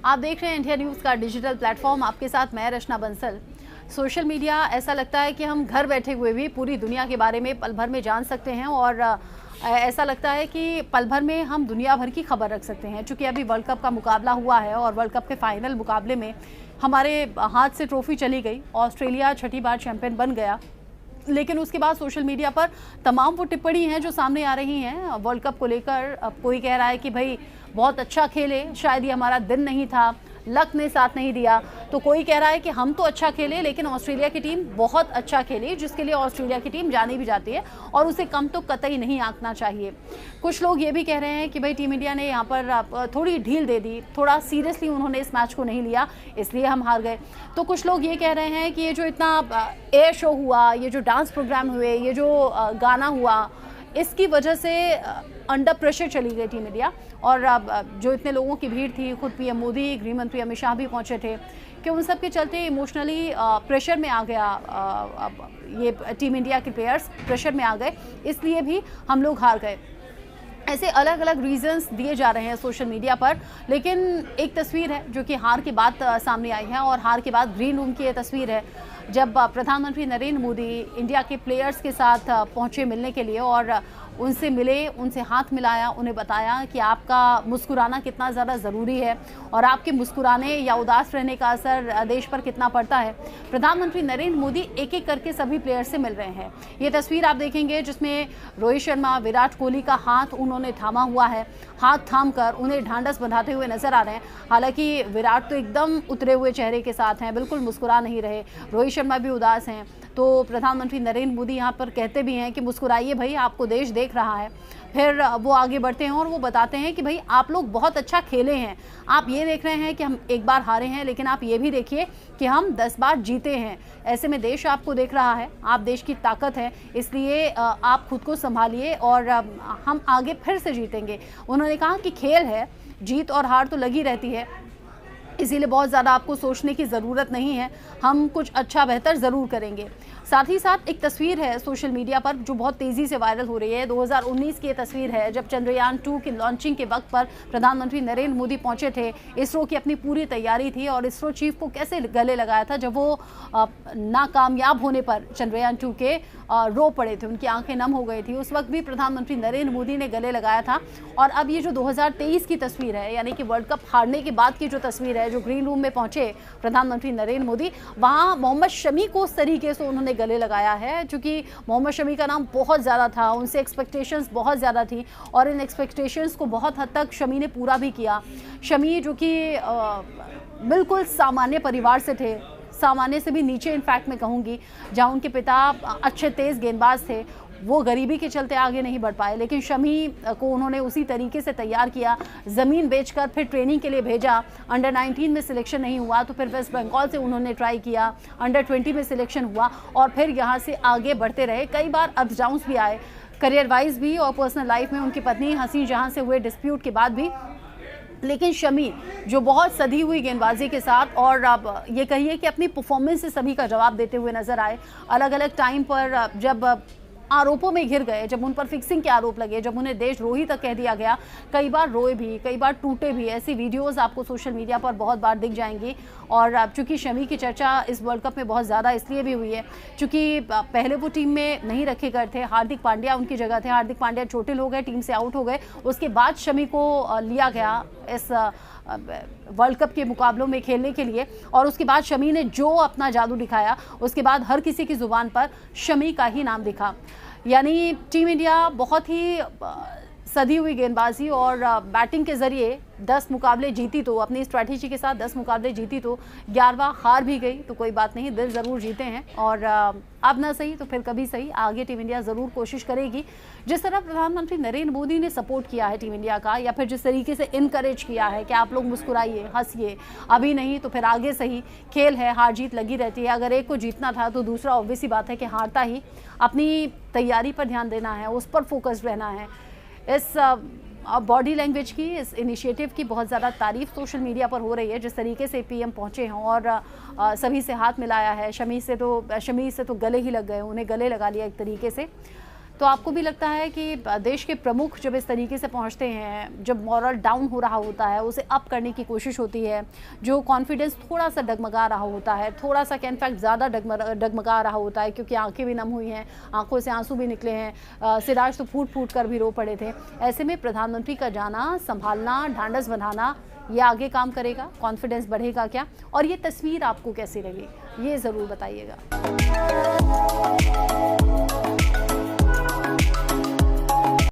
आप देख रहे हैं इंडिया न्यूज़ का डिजिटल प्लेटफॉर्म, आपके साथ मैं रचना बंसल। सोशल मीडिया ऐसा लगता है कि हम घर बैठे हुए भी पूरी दुनिया के बारे में पल भर में जान सकते हैं और ऐसा लगता है कि पल भर में हम दुनिया भर की खबर रख सकते हैं। चूँकि अभी वर्ल्ड कप का मुकाबला हुआ है और वर्ल्ड कप के फाइनल मुकाबले में हमारे हाथ से ट्रॉफी चली गई। ऑस्ट्रेलिया छठी बार चैंपियन बन गया, लेकिन उसके बाद सोशल मीडिया पर तमाम वो टिप्पणी हैं जो सामने आ रही हैं वर्ल्ड कप को लेकर। अब कोई कह रहा है कि भाई बहुत अच्छा खेले, शायद ये हमारा दिन नहीं था, लक ने साथ नहीं दिया। तो कोई कह रहा है कि हम तो अच्छा खेले लेकिन ऑस्ट्रेलिया की टीम बहुत अच्छा खेली, जिसके लिए ऑस्ट्रेलिया की टीम जानी भी जाती है और उसे कम तो कतई नहीं आंकना चाहिए। कुछ लोग ये भी कह रहे हैं कि भाई टीम इंडिया ने यहाँ पर थोड़ी ढील दे दी, थोड़ा सीरियसली उन्होंने इस मैच को नहीं लिया, इसलिए हम हार गए। तो कुछ लोग ये कह रहे हैं कि ये जो इतना एयर शो हुआ, ये जो डांस प्रोग्राम हुए, ये जो गाना हुआ, इसकी वजह से अंडर प्रेशर चली गई टीम इंडिया। और जो इतने लोगों की भीड़ थी, खुद पीएम मोदी, गृह मंत्री अमित शाह भी पहुंचे थे, कि उन सब के चलते इमोशनली प्रेशर में आ गया। ये टीम इंडिया के प्लेयर्स प्रेशर में आ गए, इसलिए भी हम लोग हार गए। ऐसे अलग अलग रीजंस दिए जा रहे हैं सोशल मीडिया पर, लेकिन एक तस्वीर है जो कि हार के बाद सामने आई है और हार के बाद ग्रीन रूम की ये तस्वीर है जब प्रधानमंत्री नरेंद्र मोदी इंडिया के प्लेयर्स के साथ पहुंचे मिलने के लिए और उनसे मिले, उनसे हाथ मिलाया, उन्हें बताया कि आपका मुस्कुराना कितना ज़्यादा ज़रूरी है और आपके मुस्कुराने या उदास रहने का असर देश पर कितना पड़ता है। प्रधानमंत्री नरेंद्र मोदी एक एक करके सभी प्लेयर से मिल रहे हैं। ये तस्वीर आप देखेंगे जिसमें रोहित शर्मा, विराट कोहली का हाथ उन्होंने थामा हुआ है, हाथ थाम कर उन्हें ढांढस बंधाते हुए नजर आ रहे हैं। हालांकि विराट तो एकदम उतरे हुए चेहरे के साथ हैं, बिल्कुल मुस्कुरा नहीं रहे, रोहित शर्मा भी उदास हैं। तो प्रधानमंत्री नरेंद्र मोदी यहाँ पर कहते भी हैं कि मुस्कुराइए भाई, आपको देश देख रहा है। फिर वो आगे बढ़ते हैं और वो बताते हैं कि भाई आप लोग बहुत अच्छा खेले हैं। आप ये देख रहे हैं कि हम एक बार हारे हैं, लेकिन आप ये भी देखिए कि हम 10 बार जीते हैं। ऐसे में देश आपको देख रहा है, आप देश की ताकत है, इसलिए आप खुद को संभालिए और हम आगे फिर से जीतेंगे। उन्होंने कहा कि खेल है, जीत और हार तो लगी रहती है, इसीलिए बहुत ज़्यादा आपको सोचने की ज़रूरत नहीं है, हम कुछ अच्छा बेहतर ज़रूर करेंगे। साथ ही साथ एक तस्वीर है सोशल मीडिया पर जो बहुत तेज़ी से वायरल हो रही है। 2019 की ये तस्वीर है जब चंद्रयान 2 की लॉन्चिंग के वक्त पर प्रधानमंत्री नरेंद्र मोदी पहुंचे थे। इसरो की अपनी पूरी तैयारी थी और इसरो चीफ को कैसे गले लगाया था जब वो नाकामयाब होने पर चंद्रयान 2 के रो पड़े थे, उनकी आंखें नम हो गई थी। उस वक्त भी प्रधानमंत्री नरेंद्र मोदी ने गले लगाया था। और अब ये जो 2023 की तस्वीर है, यानी कि वर्ल्ड कप हारने के बाद की जो तस्वीर है, जो ग्रीन रूम में पहुंचे प्रधानमंत्री नरेंद्र मोदी, वहाँ मोहम्मद शमी को उस तरीके से उन्होंने गले लगाया है, क्योंकि मोहम्मद शमी का नाम बहुत ज़्यादा था, उनसे एक्सपेक्टेशंस बहुत ज़्यादा थी और इन एक्सपेक्टेशंस को बहुत हद तक शमी ने पूरा भी किया। शमी जो कि बिल्कुल सामान्य परिवार से थे, सामान्य से भी नीचे इनफैक्ट मैं कहूँगी, जहाँ उनके पिता अच्छे तेज़ गेंदबाज थे, वो गरीबी के चलते आगे नहीं बढ़ पाए, लेकिन शमी को उन्होंने उसी तरीके से तैयार किया, ज़मीन बेचकर फिर ट्रेनिंग के लिए भेजा। अंडर 19 में सिलेक्शन नहीं हुआ तो फिर वेस्ट बंगाल से उन्होंने ट्राई किया, अंडर 20 में सिलेक्शन हुआ और फिर यहाँ से आगे बढ़ते रहे। कई बार अप्स डाउन्स भी आए, करियर वाइज भी और पर्सनल लाइफ में उनकी पत्नी हसीन जहाँ से हुए डिस्प्यूट के बाद भी, लेकिन शमी जो बहुत सधी हुई गेंदबाजी के साथ और अब ये कहिए कि अपनी परफॉर्मेंस से सभी का जवाब देते हुए नजर आए। अलग अलग टाइम पर जब आरोपों में घिर गए, जब उन पर फिक्सिंग के आरोप लगे, जब उन्हें देशद्रोही तक कह दिया गया, कई बार रोए भी, कई बार टूटे भी। ऐसी वीडियोस आपको सोशल मीडिया पर बहुत बार दिख जाएंगी। और अब चूंकि शमी की चर्चा इस वर्ल्ड कप में बहुत ज़्यादा इसलिए भी हुई है क्योंकि पहले वो टीम में नहीं रखे गए थे, हार्दिक पांड्या उनकी जगह थे, हार्दिक पांड्या चोटिल हो गए, टीम से आउट हो गए। उसके बाद शमी को लिया गया इस वर्ल्ड कप के मुकाबलों में खेलने के लिए और उसके बाद शमी ने जो अपना जादू दिखाया, उसके बाद हर किसी की ज़ुबान पर शमी का ही नाम दिखा। यानी टीम इंडिया बहुत ही सधी हुई गेंदबाजी और बैटिंग के ज़रिए 10 मुकाबले जीती, तो अपनी स्ट्रैटेजी के साथ 10 मुकाबले जीती, तो 11वां हार भी गई तो कोई बात नहीं, दिल ज़रूर जीते हैं। और अब ना सही तो फिर कभी सही, आगे टीम इंडिया ज़रूर कोशिश करेगी। जिस तरह प्रधानमंत्री नरेंद्र मोदी ने सपोर्ट किया है टीम इंडिया का, या फिर जिस तरीके से इनकरेज किया है कि आप लोग मुस्कुराइए, हंसिए, अभी नहीं तो फिर आगे सही, खेल है, हार जीत लगी रहती है। अगर एक को जीतना था तो दूसरा ऑब्वियस सी बात है कि हारता ही। अपनी तैयारी पर ध्यान देना है, उस पर फोकस्ड रहना है। इस बॉडी लैंग्वेज की, इस इनिशिएटिव की बहुत ज़्यादा तारीफ सोशल मीडिया पर हो रही है, जिस तरीके से पीएम पहुंचे हैं और सभी से हाथ मिलाया है। शमी से तो गले ही लग गए, उन्हें गले लगा लिया एक तरीके से। तो आपको भी लगता है कि देश के प्रमुख जब इस तरीके से पहुंचते हैं, जब मॉरल डाउन हो रहा होता है, उसे अप करने की कोशिश होती है, जो कॉन्फिडेंस थोड़ा सा डगमगा रहा होता है, थोड़ा सा क्या इनफैक्ट ज़्यादा डगमगा रहा होता है, क्योंकि आंखें भी नम हुई हैं, आंखों से आंसू भी निकले हैं, सिराज तो फूट फूट कर भी रो पड़े थे। ऐसे में प्रधानमंत्री का जाना, संभालना, ढांढस बनाना, ये आगे काम करेगा? कॉन्फिडेंस बढ़ेगा क्या? और ये तस्वीर आपको कैसी लगी, ये ज़रूर बताइएगा।